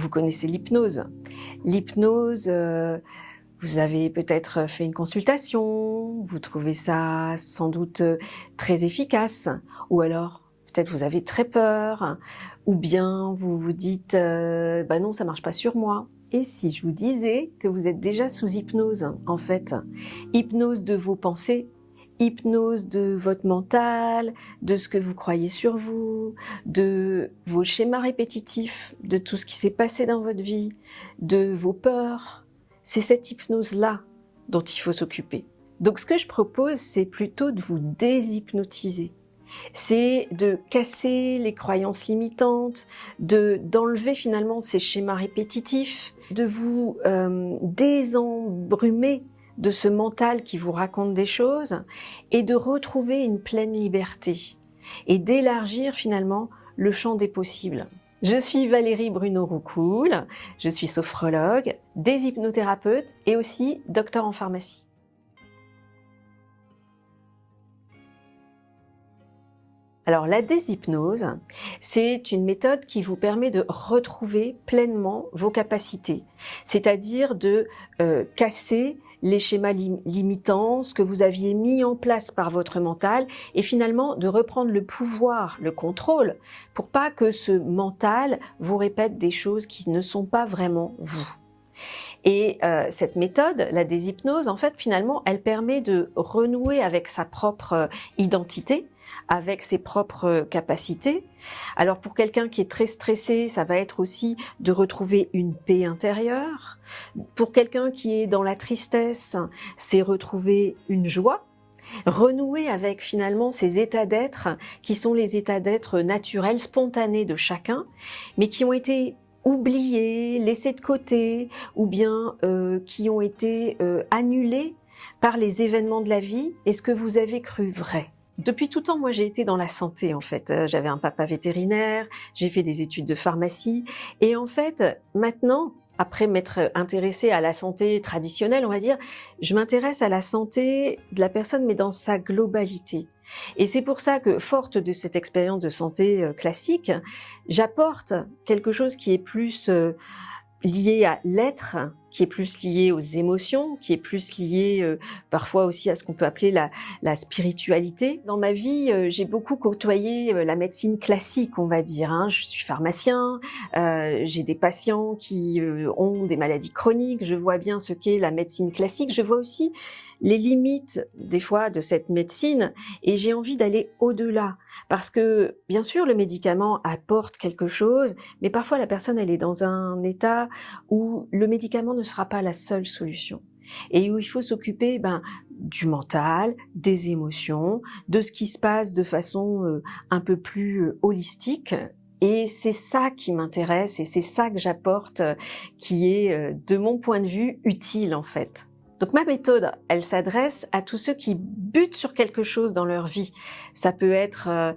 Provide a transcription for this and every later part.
Vous connaissez l'hypnose. L'hypnose, vous avez peut-être fait une consultation, vous trouvez ça sans doute très efficace, ou alors peut-être vous avez très peur, ou bien vous vous dites bah non, ça marche pas sur moi. Et si je vous disais que vous êtes déjà sous hypnose, en fait, hypnose de vos pensées, hypnose de votre mental, de ce que vous croyez sur vous, de vos schémas répétitifs, de tout ce qui s'est passé dans votre vie, de vos peurs. C'est cette hypnose-là dont il faut s'occuper. Donc ce que je propose, c'est plutôt de vous déshypnotiser. C'est de casser les croyances limitantes, d'enlever finalement ces schémas répétitifs, de vous désembrumer de ce mental qui vous raconte des choses et de retrouver une pleine liberté et d'élargir finalement le champ des possibles. Je suis Valérie Bruno-Roucoul, je suis sophrologue, déshypnothérapeute et aussi docteur en pharmacie. Alors la déshypnose, c'est une méthode qui vous permet de retrouver pleinement vos capacités, c'est-à-dire de casser les schémas limitants, ce que vous aviez mis en place par votre mental, et finalement de reprendre le pouvoir, le contrôle, pour pas que ce mental vous répète des choses qui ne sont pas vraiment vous. Et cette méthode, la déshypnose, en fait, finalement, elle permet de renouer avec sa propre identité, avec ses propres capacités. Alors pour quelqu'un qui est très stressé, ça va être aussi de retrouver une paix intérieure. Pour quelqu'un qui est dans la tristesse, c'est retrouver une joie. Renouer avec finalement ces états d'être qui sont les états d'être naturels, spontanés de chacun, mais qui ont été oubliés, laissés de côté, ou bien qui ont été annulés par les événements de la vie et ce que vous avez cru vrai. Depuis tout temps, moi j'ai été dans la santé en fait. J'avais un papa vétérinaire, j'ai fait des études de pharmacie et en fait maintenant, après m'être intéressée à la santé traditionnelle, on va dire, je m'intéresse à la santé de la personne mais dans sa globalité. Et c'est pour ça que, forte de cette expérience de santé classique, j'apporte quelque chose qui est plus lié à l'être, qui est plus lié aux émotions, qui est plus lié parfois aussi à ce qu'on peut appeler la spiritualité. Dans ma vie, j'ai beaucoup côtoyé la médecine classique, on va dire. Hein. Je suis pharmacien, j'ai des patients qui ont des maladies chroniques, je vois bien ce qu'est la médecine classique, je vois aussi les limites des fois de cette médecine et j'ai envie d'aller au-delà parce que bien sûr le médicament apporte quelque chose, mais parfois la personne elle est dans un état où le médicament ne sera pas la seule solution et où il faut s'occuper du mental, des émotions, de ce qui se passe de façon un peu plus holistique. Et c'est ça qui m'intéresse et c'est ça que j'apporte qui est, de mon point de vue, utile en fait. Donc ma méthode, elle s'adresse à tous ceux qui butent sur quelque chose dans leur vie. Ça peut être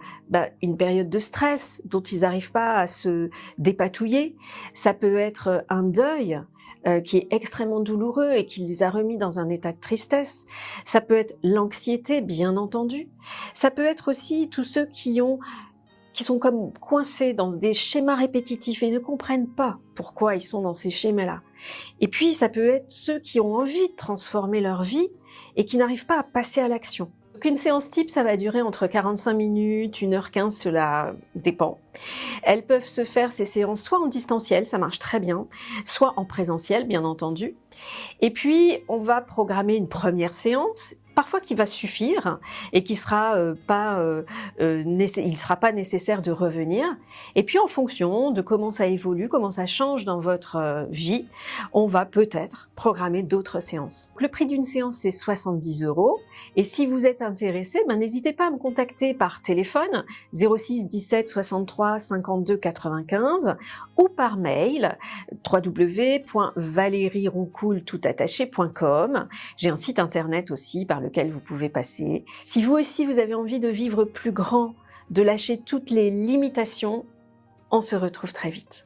une période de stress dont ils n'arrivent pas à se dépatouiller. Ça peut être un deuil qui est extrêmement douloureux et qui les a remis dans un état de tristesse. Ça peut être l'anxiété, bien entendu. Ça peut être aussi tous ceux qui sont comme coincés dans des schémas répétitifs et ne comprennent pas pourquoi ils sont dans ces schémas-là. Et puis, ça peut être ceux qui ont envie de transformer leur vie et qui n'arrivent pas à passer à l'action. Donc, une séance type, ça va durer entre 45 minutes, 1h15, cela dépend. Elles peuvent se faire, ces séances, soit en distanciel, ça marche très bien, soit en présentiel, bien entendu. Et puis, on va programmer une première séance, parfois qui va suffire et qui sera il sera pas nécessaire de revenir. Et puis en fonction de comment ça évolue, comment ça change dans votre vie, on va peut-être programmer d'autres séances. Le prix d'une séance c'est 70 € et si vous êtes intéressé, n'hésitez pas à me contacter par téléphone 06 17 63 52 95 ou par mail www.valerieroucoul.com. J'ai un site internet aussi par lequel vous pouvez passer. Si vous aussi vous avez envie de vivre plus grand, de lâcher toutes les limitations, on se retrouve très vite.